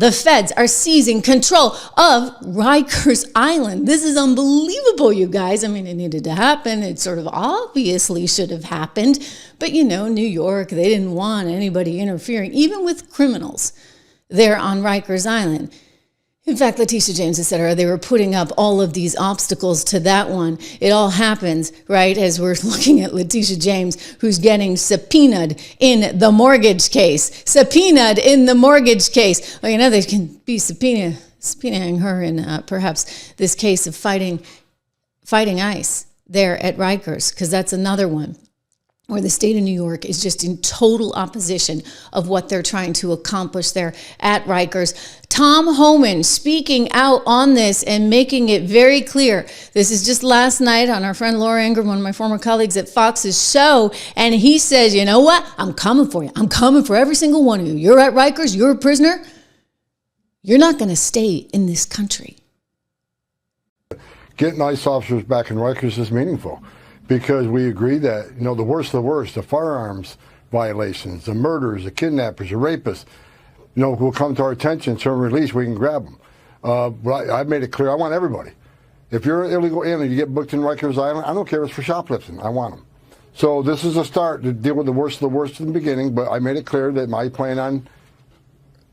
the feds are seizing control of Rikers Island. This is unbelievable, you guys. I mean, it needed to happen. It sort of obviously should have happened. But, you know, New York, they didn't want anybody interfering, even with criminals there on Rikers Island. In fact, Letitia James, et cetera, they were putting up all of these obstacles to that one. It all happens, right, as we're looking at Letitia James, who's getting subpoenaed in the mortgage case. Subpoenaed in the mortgage case. Well, you know, they can be subpoenaing her in perhaps this case of fighting ICE there at Rikers, because that's another one where the state of New York is just in total opposition of what they're trying to accomplish there at Rikers. Tom Homan speaking out on this and making it very clear. This is just last night on our friend Laura Ingraham, one of my former colleagues at Fox's show, and he says, you know what? I'm coming for you. I'm coming for every single one of you. You're at Rikers. You're a prisoner. You're not going to stay in this country. Getting ICE officers back in Rikers is meaningful, because we agree that, you know, the worst of the worst, the firearms violations, the murders, the kidnappers, the rapists, you know, will come to our attention, term release, we can grab them. But I've made it clear, I want everybody. If you're an illegal alien, you get booked in Rikers Island, I don't care if it's for shoplifting, I want them. So this is a start to deal with the worst of the worst in the beginning, but I made it clear that I plan on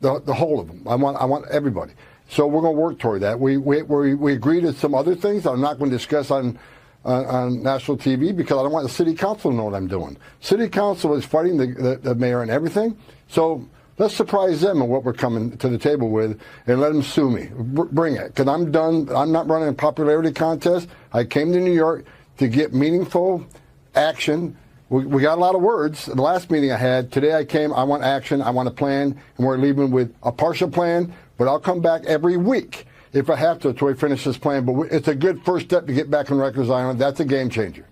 the whole of them. I want everybody. So we're going to work toward that. We agreed to some other things I'm not going to discuss on national TV, because I don't want the city council to know what I'm doing. City council is fighting the mayor and everything. So let's surprise them on what we're coming to the table with, and let them sue me. Bring it, because I'm done. I'm not running a popularity contest. I came to New York to get meaningful action. We got a lot of words. The last meeting I had, today I came, I want action, I want a plan, and we're leaving with a partial plan, but I'll come back every week if I have to until we finish this plan. But it's a good first step to get back on Rikers Island. That's a game changer.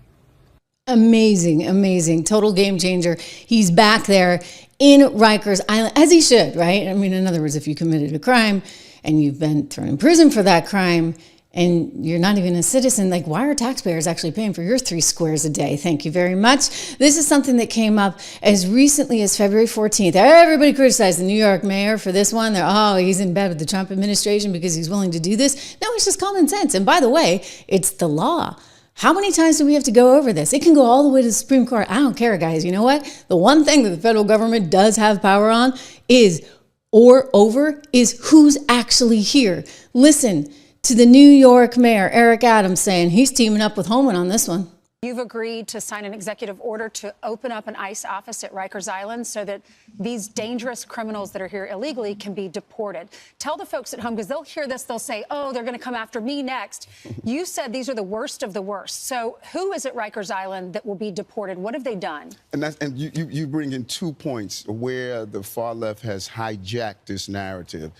Amazing, amazing. Total game changer. He's back there in Rikers Island, as he should, right? I mean, in other words, if you committed a crime and you've been thrown in prison for that crime and you're not even a citizen, like, why are taxpayers actually paying for your 3 squares a day? Thank you very much. This is something that came up as recently as February 14th. Everybody criticized the New York mayor for this one. He's in bed with the Trump administration because he's willing to do this. No, it's just common sense. And by the way, it's the law. How many times do we have to go over this? It can go all the way to the Supreme Court. I don't care, guys. You know what? The one thing that the federal government does have power on is who's actually here. Listen to the New York mayor, Eric Adams, saying he's teaming up with Homan on this one. You've agreed to sign an executive order to open up an ICE office at Rikers Island so that these dangerous criminals that are here illegally can be deported. Tell the folks at home, because they'll hear this, they'll say, oh, they're going to come after me next. You said these are the worst of the worst. So who is at Rikers Island that will be deported? What have they done? And you bring in 2 points where the far left has hijacked this narrative.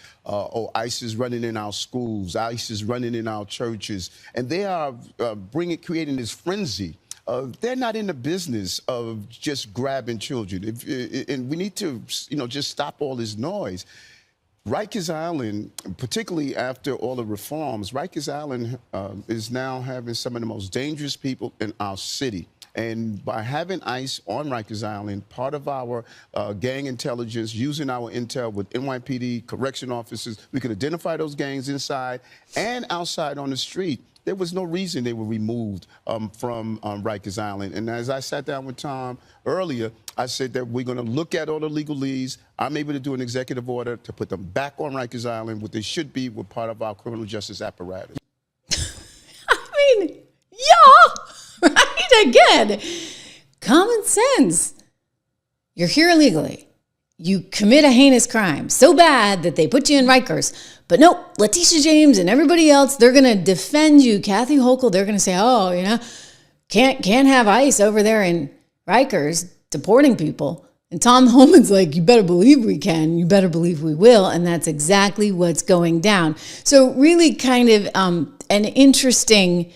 ICE is running in our schools, ICE is running in our churches, and they are creating this frenzy. They're not in the business of just grabbing children. And we need to, just stop all this noise. Rikers Island, particularly after all the reforms, Rikers Island is now having some of the most dangerous people in our city. And by having ICE on Rikers Island, part of our gang intelligence, using our intel with NYPD, correction officers, we could identify those gangs inside and outside on the street. There was no reason they were removed from Rikers Island. And as I sat down with Tom earlier, I said that we're going to look at all the legalese. I'm able to do an executive order to put them back on Rikers Island, what they should be with part of our criminal justice apparatus. I mean, yeah, right? Again, common sense. You're here illegally. You commit a heinous crime so bad that they put you in Rikers. But nope, Letitia James and everybody else, they're going to defend you. Kathy Hochul, they're going to say, can't have ICE over there in Rikers deporting people. And Tom Homan's like, you better believe we can. You better believe we will. And that's exactly what's going down. So really kind of an interesting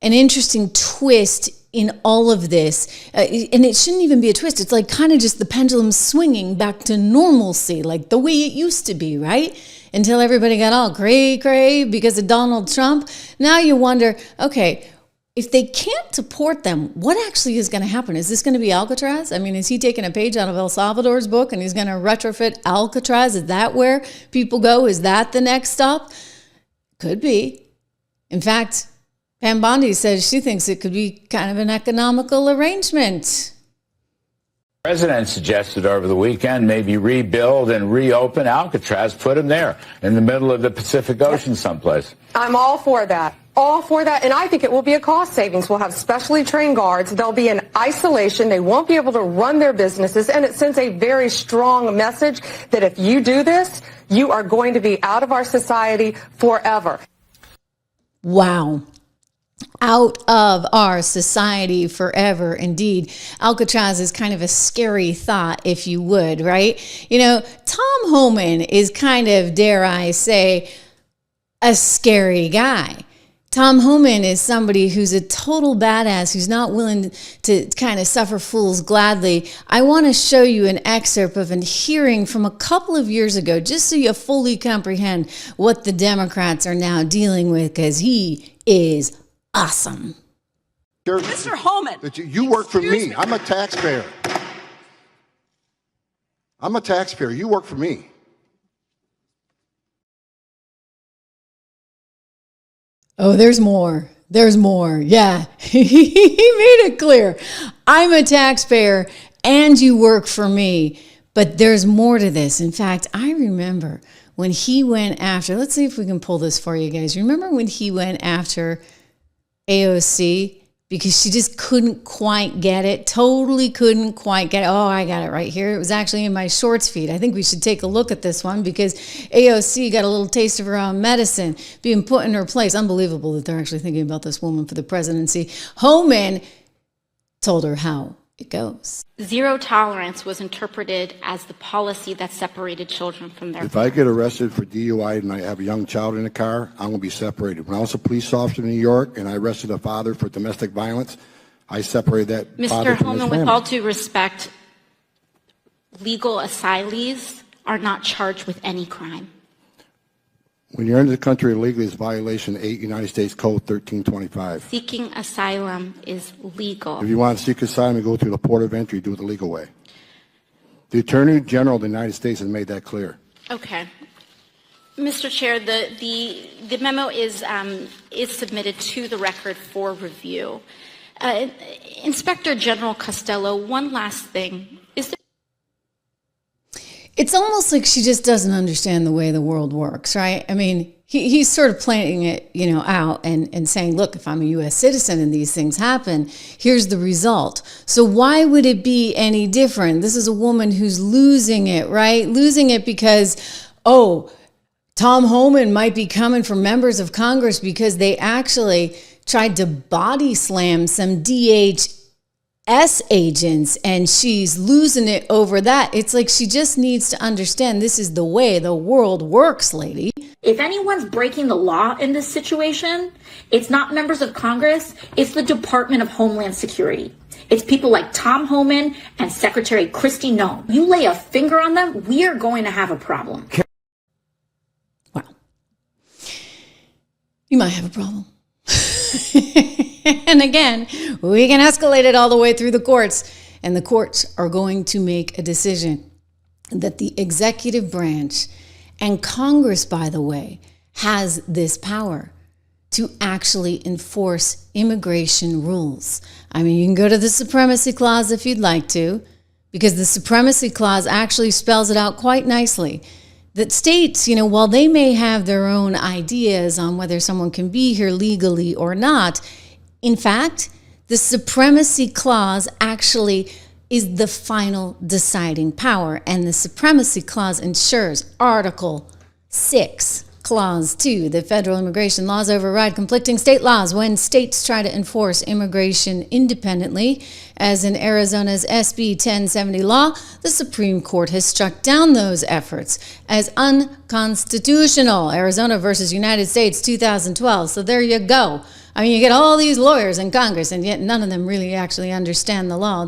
twist in all of this. And it shouldn't even be a twist. It's like kind of just the pendulum swinging back to normalcy, like the way it used to be, right? Until everybody got all cray-cray because of Donald Trump. Now you wonder, okay, if they can't deport them, what actually is going to happen? Is this going to be Alcatraz? I mean, is he taking a page out of El Salvador's book and he's going to retrofit Alcatraz? Is that where people go? Is that the next stop? Could be. In fact, Pam Bondi says she thinks it could be kind of an economical arrangement. The president suggested over the weekend maybe rebuild and reopen Alcatraz, put him there in the middle of the Pacific Ocean someplace. I'm all for that. All for that, and I think it will be a cost savings. We'll have specially trained guards. They'll be in isolation. They won't be able to run their businesses, and it sends a very strong message that if you do this, you are going to be out of our society forever. Wow. Out of our society forever, indeed. Alcatraz is kind of a scary thought, if you would, right? You know, Tom Homan is kind of, dare I say, a scary guy. Tom Homan is somebody who's a total badass, who's not willing to kind of suffer fools gladly. I want to show you an excerpt of a hearing from a couple of years ago, just so you fully comprehend what the Democrats are now dealing with, because he is awesome. Mr. Homan. You work for me. I'm a taxpayer. I'm a taxpayer. You work for me. Oh, there's more. There's more. Yeah, he made it clear. I'm a taxpayer and you work for me. But there's more to this. In fact, I remember when he went after, let's see if we can pull this for you guys. Remember when he went after AOC because she just couldn't quite get it, totally couldn't quite get it. Oh, I got it right here. It was actually in my shorts feed. I think we should take a look at this one because AOC got a little taste of her own medicine being put in her place. Unbelievable that they're actually thinking about this woman for the presidency. Homan told her how it goes. Zero tolerance was interpreted as the policy that separated children from their If I get arrested for DUI and I have a young child in the car, I'm going to be separated. When I was a police officer in New York and I arrested a father for domestic violence, I separated that father Mr. from his Homan, family. with all due respect, legal asylees are not charged with any crime. When you're in the country illegally, it's violation 8 United States Code 1325. Seeking asylum is legal. If you want to seek asylum, you go through the port of entry, do it the legal way. The Attorney General of the United States has made that clear. Okay. Mr. Chair, the memo is submitted to the record for review. Inspector General Costello, one last thing. It's almost like she just doesn't understand the way the world works, right? I mean, he's sort of playing it, out and saying, look, if I'm a U.S. citizen and these things happen, here's the result. So why would it be any different? This is a woman who's losing it, right? Losing it because, Tom Homan might be coming for members of Congress because they actually tried to body slam some DHS agents and she's losing it over that. It's like she just needs to understand this is the way the world works, lady. If anyone's breaking the law in this situation, it's not members of Congress, it's the Department of Homeland Security. It's people like Tom Homan and Secretary Kristi Noem. You lay a finger on them, we are going to have a problem. Wow. You might have a problem. And again, we can escalate it all the way through the courts. And the courts are going to make a decision that the executive branch and Congress, by the way, has this power to actually enforce immigration rules. I mean, you can go to the Supremacy Clause if you'd like to, because the Supremacy Clause actually spells it out quite nicely. That states, while they may have their own ideas on whether someone can be here legally or not, in fact, the Supremacy Clause actually is the final deciding power. And the Supremacy Clause ensures Article 6, Clause 2, that federal immigration laws override conflicting state laws when states try to enforce immigration independently. As in Arizona's SB 1070 law, the Supreme Court has struck down those efforts as unconstitutional. Arizona versus United States 2012. So there you go. I mean, you get all these lawyers in Congress, and yet none of them really actually understand the law.